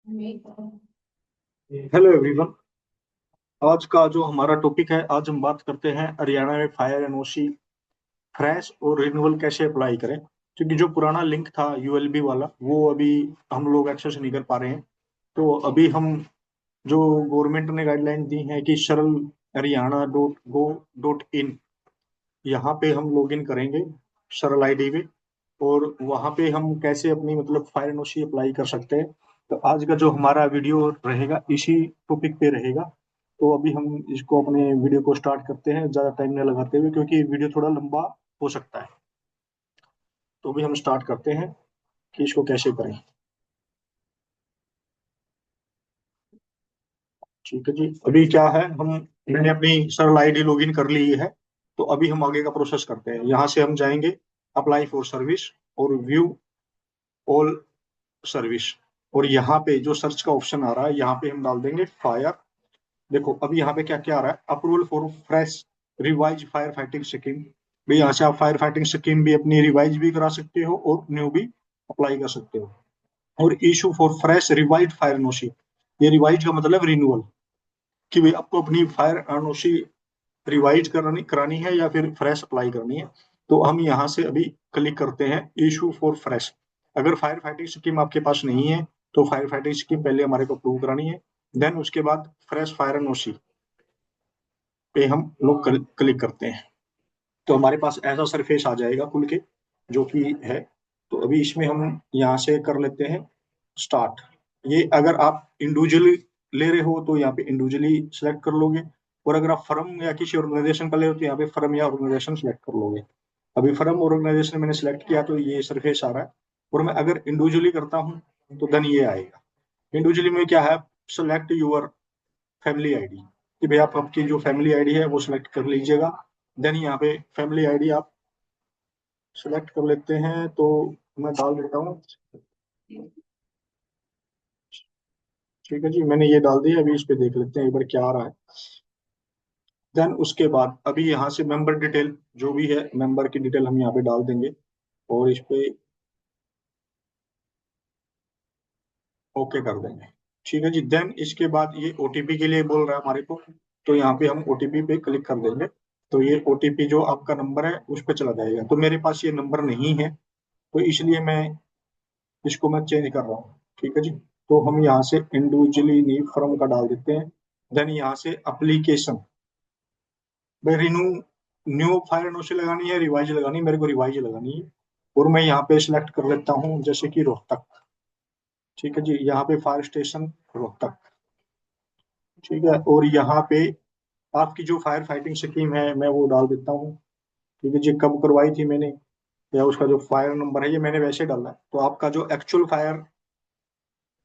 Hello everyone. आज का जो हमारा टॉपिक है, आज हम बात करते हैं हरियाणा में फायर एनओसी फ्रेश और रिन्यूअल कैसे अप्लाई करें। क्योंकि जो पुराना लिंक था यूएलबी वाला, वो अभी हम लोग एक्सेस नहीं कर पा रहे हैं। तो अभी हम जो गवर्नमेंट ने गाइडलाइन दी है कि सरल हरियाणा.gov.in, यहाँ पे हम लॉग इन करेंगे सरल आईडी पे। और वहाँ पे हम कैसे अपनी मतलब फायर एनओसी अप्लाई कर सकते हैं। तो आज का जो हमारा वीडियो रहेगा इसी टॉपिक पे रहेगा। तो अभी हम इसको अपने वीडियो को स्टार्ट करते हैं, ज़्यादा टाइम नहीं लगाते हुए, क्योंकि वीडियो थोड़ा लंबा हो सकता है। तो अभी हम स्टार्ट करते हैं कि इसको कैसे करें। ठीक है जी, अभी क्या है, हम मैंने अपनी सरल आईडी लॉगिन कर ली है। तो अभी हम आगे का प्रोसेस करते हैं। यहाँ से हम जाएंगे अप्लाई फॉर सर्विस और व्यू ऑल सर्विस। और यहाँ पे जो सर्च का ऑप्शन आ रहा है, यहाँ पे हम डाल देंगे फायर। देखो अभी यहाँ पे क्या क्या आ रहा है, approval for fresh revise fire fighting scheme. भाई यहाँ से आप फायर फाइटिंग स्कीम भी अपनी रिवाइज भी करा सकते हो और न्यू भी अप्लाई कर सकते हो। और issue for fresh revise fire नोशी, ये रिवाइज का मतलब रिन्यूअल, कि भाई आपको अपनी फायर नोशी रिवाइज करानी करानी है या फिर फ्रेश अप्लाई करनी है। तो हम यहाँ से अभी क्लिक करते हैं इशू फॉर फ्रेश। अगर फायर फाइटिंग स्कीम आपके पास नहीं है तो फायर फाइटिंग स्कीम पहले हमारे को अप्रूव करानी है। देन उसके बाद फ्रेश फायर एनओसी पे हम लोग क्लिक करते हैं। तो हमारे पास ऐसा सरफेस आ जाएगा खुल के, जो कि है। तो अभी इसमें हम यहाँ से कर लेते हैं स्टार्ट। ये अगर आप इंडिविजुअली ले रहे हो तो यहाँ पे इंडिविजुअली सेलेक्ट कर लोगे। और अगर आप फर्म या किसी ऑर्गेनाइजेशन का ले रहे हो तो यहाँ पे फर्म या ऑर्गेनाइजेशन सेलेक्ट कर लोगे। अभी फर्म और ऑर्गेनाइजेशन मैंने सेलेक्ट किया तो ये सरफेस आ रहा है। और मैं अगर इंडिविजुअली करता हूँ तो देन ये आएगा। इंडिविजुअली में क्या है, सेलेक्ट यूर फैमिली आईडी, कि भाई आप आपकी जो फैमिली आईडी है वो सिलेक्ट कर लीजिएगा। देन यहाँ पे फैमिली आईडी आप सिलेक्ट कर लेते हैं। तो मैं डाल देता हूँ। ठीक है जी, मैंने ये डाल दिया। अभी इस पे देख लेते हैं एक बार क्या आ रहा है। देन उसके बाद अभी यहाँ से मेंबर डिटेल जो भी है, मेंबर की डिटेल हम यहाँ पे डाल देंगे। और इस पे ओके कर देंगे। ठीक है जी। देन इसके बाद ये ओटीपी के लिए बोल रहा है हमारे को। तो यहाँ पे हम ओटीपी पे क्लिक कर देंगे। तो ये ओटीपी जो आपका नंबर है उस पर चला जाएगा। तो मेरे पास ये नंबर नहीं है, तो इसलिए मैं इसको मैं चेंज कर रहा हूँ। ठीक है जी। तो हम यहाँ से इंडिविजुअली नीड फर्म का डाल देते हैं। देन यहाँ से अप्लीकेशन भाई रिन्यू न्यू फायर नो से लगानी है, रिवाइज लगानी है, मेरे को रिवाइज लगानी है। और मैं यहाँ पे सिलेक्ट कर लेता हूँ जैसे कि रोहतक। ठीक है जी, यहाँ पे फायर स्टेशन रोहतक। ठीक है। और यहाँ पे आपकी जो फायर फाइटिंग स्कीम है मैं वो डाल देता हूँ। ठीक है जी, कब करवाई थी मैंने, या उसका जो फायर नंबर है ये मैंने वैसे डाला है। तो आपका जो एक्चुअल फायर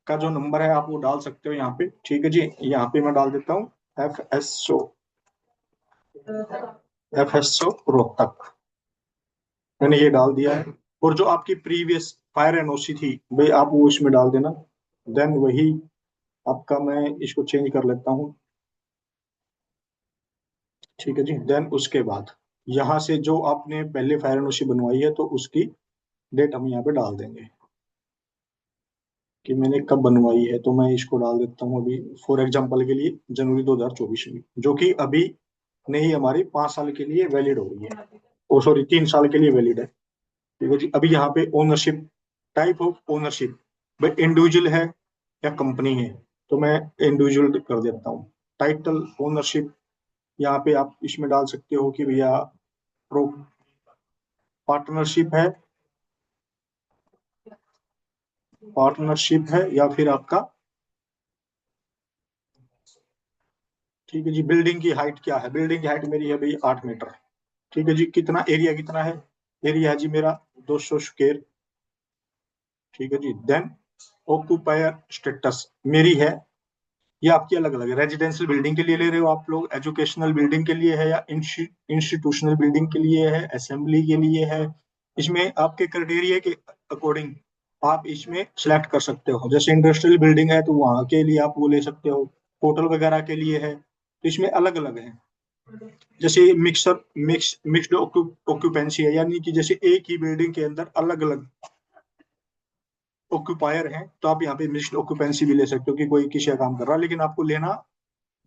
का जो नंबर है आप वो डाल सकते हो यहाँ पे। ठीक है जी, यहाँ पे मैं डाल देता हूँ एफ एस ओ रोहतक। मैंने ये डाल दिया है। और जो आपकी प्रीवियस फायर एनओसी थी भाई आप वो इसमें डाल देना। देन वही आपका, मैं इसको चेंज कर लेता हूँ। ठीक है जी। देन उसके बाद यहाँ से जो आपने पहले फायर एनओसी बनवाई है तो उसकी डेट हम यहाँ पे डाल देंगे कि मैंने कब बनवाई है। तो मैं इसको डाल देता हूँ अभी फॉर एग्जांपल के लिए जनवरी 2024 में, जो कि अभी नहीं हमारी 5 साल के लिए वैलिड हो रही है। ओ सॉरी, 3 साल के लिए वैलिड है। ठीक है जी। अभी यहाँ पे ओनरशिप, टाइप ऑफ ओनरशिप भाई इंडिविजुअल है या कंपनी है। तो मैं इंडिविजुअल कर देता हूँ। टाइटल ओनरशिप यहाँ पे आप इसमें डाल सकते हो कि भैया प्रो पार्टनरशिप है, पार्टनरशिप है या फिर आपका। ठीक है जी। बिल्डिंग की हाइट क्या है, बिल्डिंग की हाइट मेरी है भाई 8 मीटर। ठीक है जी। कितना एरिया कितना है, एरिया है जी मेरा 200 स्क्वायर। ठीक है जी। देन ऑक्यूपायर स्टेटस मेरी है, ये आपकी अलग अलग है। रेजिडेंशियल बिल्डिंग के लिए ले रहे हो आप लोग, एजुकेशनल बिल्डिंग के लिए है, या इंस्टीट्यूशनल बिल्डिंग के लिए है, असेंबली के लिए है। इसमें आपके क्राइटेरिया के अकॉर्डिंग आप इसमें सिलेक्ट कर सकते हो। जैसे इंडस्ट्रियल बिल्डिंग है तो वहां के लिए आप वो ले सकते हो, होटल वगैरह के लिए है। तो इसमें अलग अलग है। जैसे मिक्स्ड ऑक्यूपेंसी है, यानी कि जैसे एक ही बिल्डिंग के अंदर अलग अलग ऑक्यूपायर है तो आप यहाँ पे मिक्स्ड ऑक्यूपेंसी भी ले सकते हो कि कोई किसी का काम कर रहा है, लेकिन आपको लेना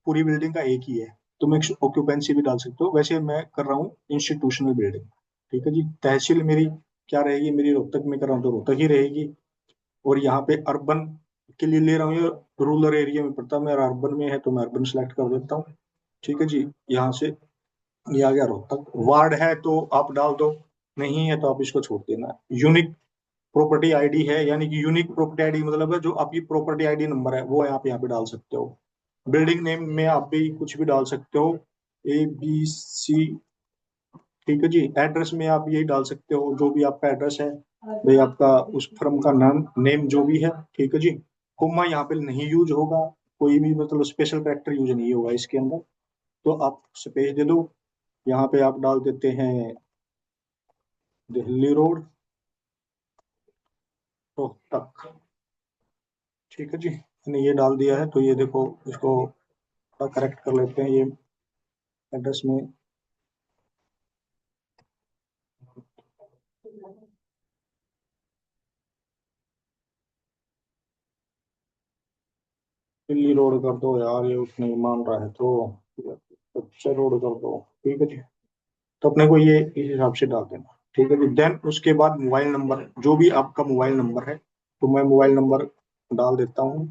पूरी बिल्डिंग का एक ही है, तो मिक्स्ड ऑक्यूपेंसी भी डाल सकते हो। वैसे मैं कर रहा हूँ इंस्टीट्यूशनल बिल्डिंग। ठीक है जी। तहसील मेरी क्या रहेगी, मेरी रोहतक में कर रहा हूँ तो रोहतक ही रहेगी। और यहाँ पे अर्बन के लिए ले रहा हूँ, ये रूरल एरिया में पड़ता है, मेरा अर्बन में है तो मैं अर्बन सेलेक्ट कर देता हूँ। ठीक है जी। यहाँ से ये आ गया रोहतक। वार्ड है तो आप डाल दो, नहीं है तो आप इसको छोड़ देना। यूनिक प्रॉपर्टी आईडी है, यानी कि यूनिक प्रॉपर्टी आईडी मतलब है जो आपकी प्रॉपर्टी आईडी नंबर है वो आप यहाँ पे डाल सकते हो। बिल्डिंग नेम में आप भी कुछ भी डाल सकते हो, ABC। ठीक है जी। एड्रेस में आप यही डाल सकते हो जो भी आपका एड्रेस है भाई, आपका उस फर्म का नाम नेम जो भी है। ठीक है जी। कोमा यहाँ पे नहीं यूज होगा, कोई भी मतलब स्पेशल कैरेक्टर यूज नहीं होगा इसके अंदर, तो आप स्पेस दे दो। यहाँ पे आप डाल देते हैं दिल्ली रोड रोहतक। ठीक है जी। मैंने ये डाल दिया है, तो ये देखो इसको करेक्ट कर लेते हैं ये एड्रेस में। दिल्ली रोड कर दो यार, ये उस नहीं मान रहा है तो अच्छा रोड कर दो। ठीक है जी। तो अपने को ये इस हिसाब से डाल देना। ठीक है जी। देन उसके बाद मोबाइल नंबर, जो भी आपका मोबाइल नंबर है तो मैं मोबाइल नंबर डाल देता हूँ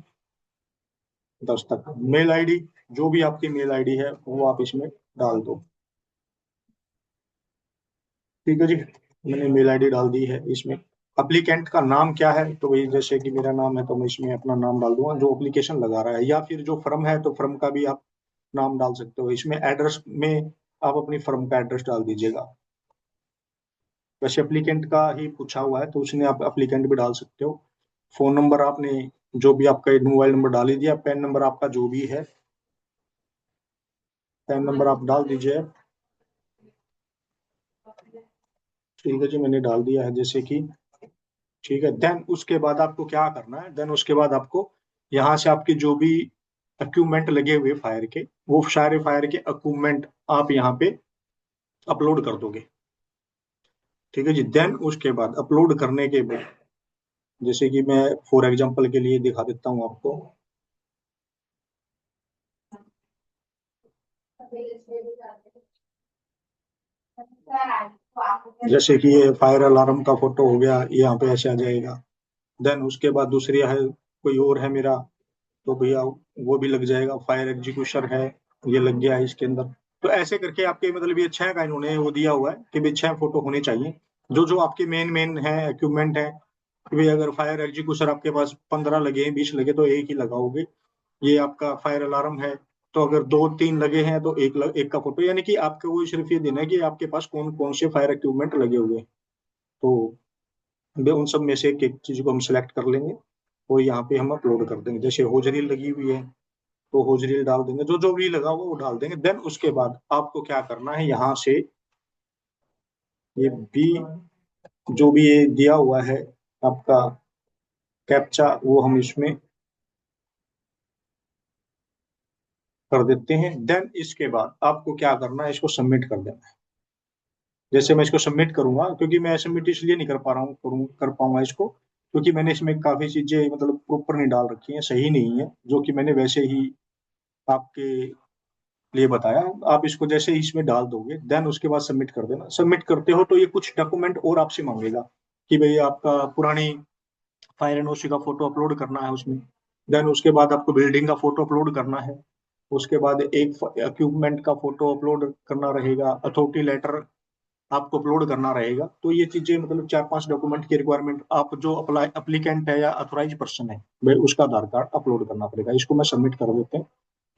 10 तक। मेल आईडी, जो भी आपकी मेल आईडी है वो आप इसमें डाल दो। ठीक है जी। मैंने मेल आईडी डाल दी है इसमें। अप्लीकेंट का नाम क्या है, तो वही जैसे कि मेरा नाम है तो मैं इसमें अपना नाम डाल दूंगा जो एप्लीकेशन लगा रहा है, या फिर जो फर्म है तो फर्म का भी आप नाम डाल सकते हो इसमें। एड्रेस में आप अपनी फर्म का एड्रेस डाल दीजिएगा। वैसे एप्लीकेंट का ही पूछा हुआ है तो उसने आप एप्लीकेंट भी डाल सकते हो। फोन नंबर आपने जो भी आपका मोबाइल नंबर डाल ही दिया। पैन नंबर आपका जो भी है, पैन नंबर आप डाल दीजिए। ठीक है जी। मैंने डाल दिया है जैसे कि। ठीक है। देन उसके बाद आपको क्या करना है, देन उसके बाद आपको यहाँ से आपके जो भी इक्विपमेंट लगे हुए फायर के, वो सारे फायर के इक्विपमेंट आप यहाँ पे अपलोड कर दोगे। ठीक है जी। देन उसके बाद अपलोड करने के बाद, जैसे कि मैं फॉर एग्जांपल के लिए दिखा देता हूँ आपको। जैसे कि ये फायर अलार्म का फोटो हो गया, ये यहाँ पे ऐसे आ जाएगा। देन उसके बाद दूसरी है, कोई और है मेरा, तो भैया वो भी लग जाएगा। फायर एग्जीक्यूशन है, ये लग गया है इसके अंदर। तो ऐसे करके आपके मतलब ये छह का इन्होंने वो दिया हुआ है कि भाई छह फोटो होने चाहिए, जो जो आपके मेन मेन है इक्विपमेंट है। कि भाई अगर फायर एग्जीक्यूशन आपके पास 15 लगे हैं, 20 लगे तो एक ही लगाओगे। ये आपका फायर अलार्म है, तो अगर दो तीन लगे हैं तो एक का फोटो, यानी कि आपको वो सिर्फ ये देना है कि आपके पास कौन कौन से फायर इक्विपमेंट लगे हुए हैं। तो वे उन सब में से एक एक चीज को हम सिलेक्ट कर लेंगे और यहाँ पे हम अपलोड कर देंगे। जैसे होजरी लगी हुई है तो होजरी डाल देंगे, जो जो भी लगा हुआ वो डाल देंगे। देन उसके बाद आपको क्या करना है, यहाँ से ये भी जो भी ये दिया हुआ है आपका कैप्चा, वो हम इसमें कर देते हैं। देन इसके बाद आपको क्या करना है, इसको सबमिट कर देना है। जैसे मैं इसको सबमिट करूंगा, क्योंकि मैं सबमिट इसलिए नहीं कर पा रहा हूँ, कर पाऊंगा इसको, क्योंकि मैंने इसमें काफी चीजें मतलब प्रॉपर नहीं डाल रखी हैं, सही नहीं है, जो कि मैंने वैसे ही आपके लिए बताया। आप इसको जैसे ही इसमें डाल दोगे देन उसके बाद सबमिट कर देना। सबमिट करते हो तो ये कुछ डॉक्यूमेंट और आपसे मांगेगा कि भाई आपका पुरानी फायर एनओसी का फोटो अपलोड करना है उसमें। देन उसके बाद आपको बिल्डिंग का फोटो अपलोड करना है। उसके बाद एक इक्विपमेंट का फोटो अपलोड करना रहेगा। अथॉरिटी लेटर आपको अपलोड करना रहेगा। तो ये चीजें मतलब 4-5 डॉक्यूमेंट की रिक्वायरमेंट, आप जो अप्लाई अप्लीकेंट है या अथोराइज पर्सन है भाई उसका आधार कार्ड अपलोड करना पड़ेगा। इसको मैं सबमिट कर देते हैं।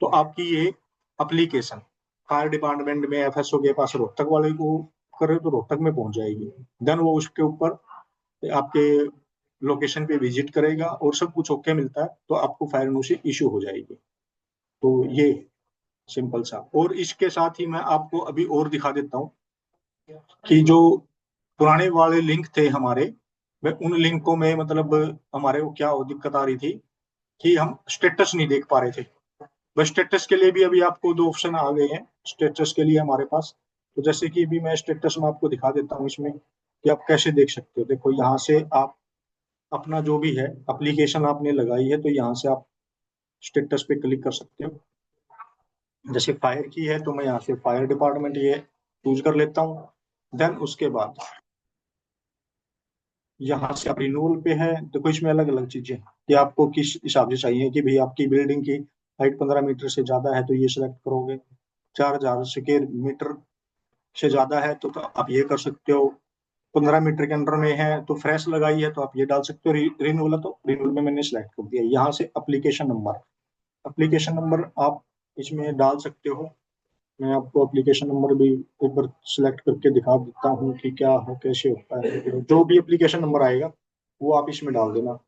तो आपकी ये अप्लीकेशन फायर डिपार्टमेंट में FSO के पास रोहतक वाले को करे तो रोहतक में पहुंच जाएगी। देन वो उसके ऊपर आपके लोकेशन पे विजिट करेगा और सब कुछ ओके मिलता है तो आपको फायर नोटिस इशू हो जाएगी। तो ये सिंपल सा। और इसके साथ ही मैं आपको अभी और दिखा देता हूँ कि जो पुराने वाले लिंक थे हमारे, वे उन लिंकों में मतलब हमारे को क्या दिक्कत आ रही थी कि हम स्टेटस नहीं देख पा रहे थे। बस स्टेटस के लिए भी अभी आपको दो ऑप्शन आ गए हैं स्टेटस के लिए हमारे पास। तो जैसे कि अभी मैं स्टेटस में आपको दिखा देता हूँ इसमें कि आप कैसे देख सकते हो। देखो यहाँ से आप अपना जो भी है एप्लीकेशन आपने लगाई है, तो यहाँ से आप स्टेटस पे क्लिक कर सकते हो। जैसे फायर की है तो मैं यहाँ से फायर डिपार्टमेंट ये चूज कर लेता हूँ। देन उसके बाद यहाँ से आप रिन्यूअल पे है, देखो इसमें अलग अलग चीजें हैं कि आपको किस हिसाब से चाहिए, कि भाई आपकी बिल्डिंग की हाइट 15 मीटर से ज्यादा है तो ये सिलेक्ट करोगे, 4000 स्क्वायर मीटर से ज्यादा है तो आप ये कर सकते हो, 15 मीटर के अंडर में है तो फ्रेश लगाई है तो आप ये डाल सकते हो। रिन्यूअल है तो रिन्यूअल में मैंने सिलेक्ट कर दिया। यहाँ से एप्लीकेशन नंबर आप इसमें डाल सकते हो। मैं आपको एप्लीकेशन नंबर भी एक बार सिलेक्ट करके दिखा देता हूँ कि क्या हो, कैसे होता है। जो भी एप्लीकेशन नंबर आएगा वो आप इसमें डाल देना।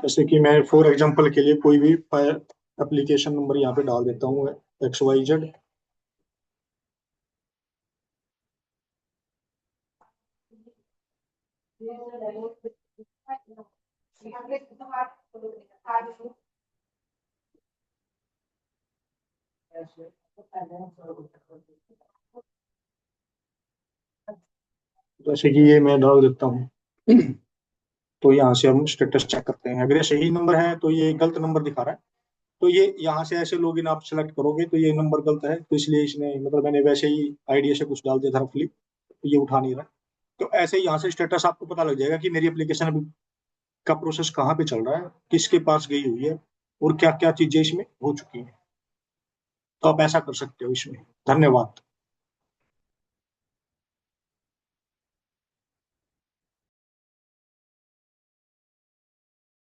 जैसे कि मैं फॉर एग्जांपल के लिए कोई भी एप्लीकेशन नंबर यहाँ पे डाल देता हूँ, XYZ। जैसे कि ये मैं डाल देता हूँ। तो यहाँ से हम स्टेटस चेक करते हैं, अगर ये सही नंबर है तो ये गलत नंबर दिखा रहा है। तो ये यहाँ से ऐसे लॉगिन आप सेलेक्ट करोगे तो ये नंबर गलत है, तो इसलिए इसने मतलब मैंने वैसे ही आइडिया से कुछ डाल दिया था रफली, तो ये उठा नहीं रहा। तो ऐसे ही यहाँ से स्टेटस आपको पता लग जाएगा कि मेरी एप्लीकेशन अभी का प्रोसेस कहाँ पे चल रहा है, किसके पास गई हुई है, और क्या क्या चीजें इसमें हो चुकी हैं। तो आप ऐसा कर सकते हो इसमें। धन्यवाद।